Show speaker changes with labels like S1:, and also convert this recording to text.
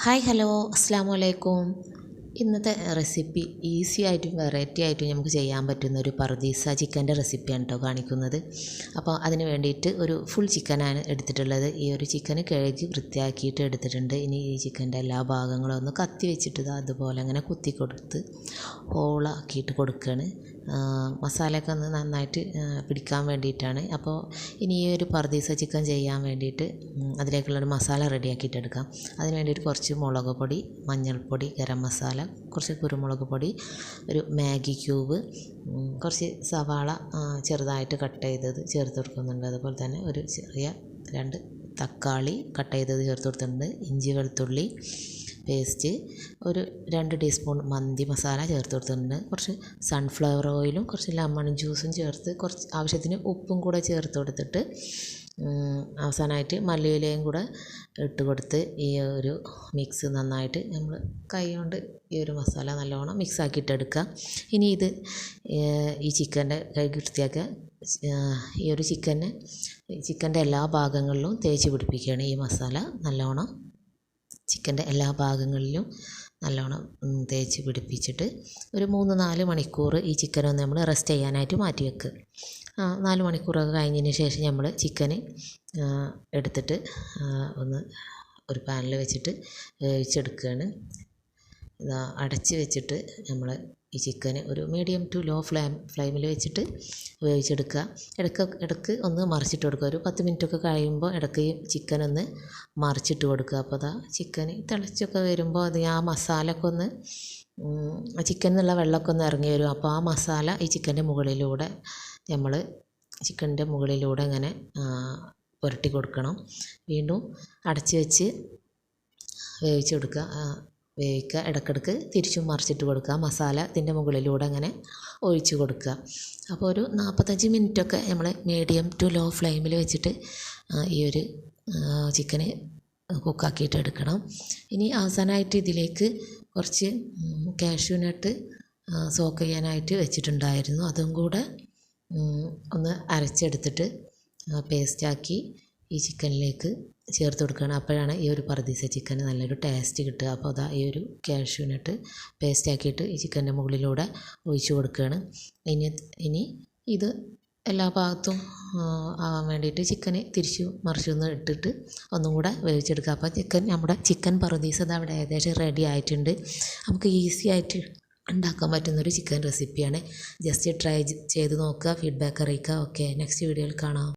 S1: Hi hello അസ്സാം വലൈക്കും. ഇന്നത്തെ റെസിപ്പി ഈസി ആയിട്ടും വെറൈറ്റി ആയിട്ടും നമുക്ക് ചെയ്യാൻ പറ്റുന്ന ഒരു പർദീസ ചിക്കൻ്റെ റെസിപ്പിയാണ് കേട്ടോ കാണിക്കുന്നത്. അപ്പോൾ അതിന് വേണ്ടിയിട്ട് ഒരു ഫുൾ ചിക്കനാണ് എടുത്തിട്ടുള്ളത്. ഈ ഒരു ചിക്കന് കഴുകി വൃത്തിയാക്കിയിട്ട് എടുത്തിട്ടുണ്ട്. ഇനി ഈ ചിക്കൻ്റെ എല്ലാ ഭാഗങ്ങളും ഒന്ന് കത്തി വെച്ചിട്ട് അതുപോലെ അങ്ങനെ കുത്തി കൊടുത്ത് ഹോളാക്കിയിട്ട് കൊടുക്കുകയാണ്. മസാലയൊക്കെ ഒന്ന് നന്നായിട്ട് പിടിക്കാൻ വേണ്ടിയിട്ടാണ്. അപ്പോൾ ഇനി ഈ ഒരു പർദീസ ചിക്കൻ ചെയ്യാൻ വേണ്ടിയിട്ട് അതിലേക്കുള്ളൊരു മസാല റെഡിയാക്കിയിട്ട് എടുക്കാം. അതിന് വേണ്ടിയിട്ട് കുറച്ച് മുളക് പൊടി, മഞ്ഞൾപ്പൊടി, ഗരം മസാല, കുറച്ച് കുരുമുളക് പൊടി, ഒരു മാഗി ക്യൂബ്, കുറച്ച് സവാള ചെറുതായിട്ട് കട്ട് ചെയ്തത് ചേർത്ത് കൊടുക്കുന്നുണ്ട്. അതുപോലെ തന്നെ ഒരു ചെറിയ 2 തക്കാളി കട്ട് ചെയ്തത് ചേർത്ത് കൊടുത്തിട്ടുണ്ട്. ഇഞ്ചി വെളുത്തുള്ളി പേസ്റ്റ്, ഒരു 2 ടീസ്പൂൺ മന്തി മസാല ചേർത്ത് കൊടുത്തിട്ടുണ്ട്. കുറച്ച് സൺഫ്ലവർ ഓയിലും കുറച്ച് ലെമൺ ജ്യൂസും ചേർത്ത് കുറച്ച് ആവശ്യത്തിന് ഉപ്പും കൂടെ ചേർത്ത് കൊടുത്തിട്ട് അവസാനമായിട്ട് മല്ലിയിലയും കൂടെ ഇട്ട് കൊടുത്ത് ഈ ഒരു മിക്സ് നന്നായിട്ട് നമ്മൾ കൈ കൊണ്ട് ഈ ഒരു മസാല നല്ലോണം മിക്സ് ആക്കിയിട്ടെടുക്കുക. ഇനി ഇത് ഈ ചിക്കൻ്റെ കഴുകി വൃത്തിയാക്കുക ഈ ഒരു ചിക്കൻ്റെ എല്ലാ ഭാഗങ്ങളിലും തേച്ച് പിടിപ്പിക്കുകയാണ് ഈ മസാല. നല്ലോണം ചിക്കൻ്റെ എല്ലാ ഭാഗങ്ങളിലും നല്ലോണം തേച്ച് പിടിപ്പിച്ചിട്ട് ഒരു 3-4 മണിക്കൂർ ഈ ചിക്കനൊന്ന് നമ്മൾ റെസ്റ്റ് ചെയ്യാനായിട്ട് മാറ്റി വെക്കുക. 4 മണിക്കൂറൊക്കെ കഴിഞ്ഞതിന് ശേഷം നമ്മൾ ചിക്കന് എടുത്തിട്ട് ഒന്ന് ഒരു പാനിൽ വെച്ചിട്ട് വേവിച്ചെടുക്കുകയാണ്. അടച്ച് വെച്ചിട്ട് നമ്മൾ ഈ ചിക്കന് ഒരു മീഡിയം ടു ലോ ഫ്ലെയിമിൽ വെച്ചിട്ട് വേവിച്ചെടുക്കുക. ഇടയ്ക്ക് ഒന്ന് മറിച്ചിട്ട് കൊടുക്കുക. ഒരു 10 മിനിറ്റൊക്കെ കഴിയുമ്പോൾ ഇടയ്ക്ക് ഈ ചിക്കനൊന്ന് മറിച്ചിട്ട് കൊടുക്കുക. അപ്പോൾ ചിക്കന് തിളച്ചൊക്കെ വരുമ്പോൾ ആ മസാലയൊക്കെ ഒന്ന് ചിക്കനിൽ നിന്നുള്ള വെള്ളമൊക്കെ ഒന്ന് ഇറങ്ങി വരും. അപ്പോൾ ആ മസാല ഈ ചിക്കൻ്റെ മുകളിലൂടെ ഇങ്ങനെ പുരട്ടി കൊടുക്കണം. വീണ്ടും അടച്ച് വെച്ച് വേവിച്ചെടുക്കുക. ഇടയ്ക്കിടയ്ക്ക് തിരിച്ചും മറിച്ചിട്ട് കൊടുക്കുക. മസാല ഇതിൻ്റെ മുകളിലൂടെ അങ്ങനെ ഒഴിച്ച് കൊടുക്കുക. അപ്പോൾ ഒരു 45 മിനിറ്റൊക്കെ നമ്മൾ മീഡിയം ടു ലോ ഫ്ലെയിമിൽ വെച്ചിട്ട് ഈ ഒരു ചിക്കന് കുക്കാക്കിയിട്ട് എടുക്കണം. ഇനി അവസാനമായിട്ട് ഇതിലേക്ക് കുറച്ച് കാഷ്യൂ നട്ട് സോക്ക് ചെയ്യാനായിട്ട് വെച്ചിട്ടുണ്ടായിരുന്നു. അതും കൂടെ ഒന്ന് അരച്ചെടുത്തിട്ട് പേസ്റ്റാക്കി ഈ ചിക്കനിലേക്ക് ചേർത്ത് കൊടുക്കുകയാണ്. അപ്പോഴാണ് ഈ ഒരു പർദീസ ചിക്കന് നല്ലൊരു ടേസ്റ്റ് കിട്ടുക. അപ്പോൾ ഈ ഒരു കാഷ്യൂ നട്ട് പേസ്റ്റാക്കിയിട്ട് ഈ ചിക്കൻ്റെ മുകളിലൂടെ ഒഴിച്ച് കൊടുക്കുകയാണ്. ഇനി ഇത് എല്ലാ ഭാഗത്തും ആവാൻ വേണ്ടിയിട്ട് ചിക്കന് തിരിച്ചു മറിച്ചൊന്ന് ഇട്ടിട്ട് ഒന്നും കൂടെ വേവിച്ചെടുക്കുക. അപ്പോൾ നമ്മുടെ ചിക്കൻ പർദീസ അവിടെ ഏകദേശം റെഡി ആയിട്ടുണ്ട്. നമുക്ക് ഈസി ആയിട്ട് ഉണ്ടാക്കാൻ പറ്റുന്നൊരു ചിക്കൻ റെസിപ്പിയാണ്. ജസ്റ്റ് ട്രൈ ചെയ്ത് നോക്കുക, ഫീഡ്ബാക്ക് അറിയിക്കുക. ഓക്കെ, നെക്സ്റ്റ് വീഡിയോയിൽ കാണാം.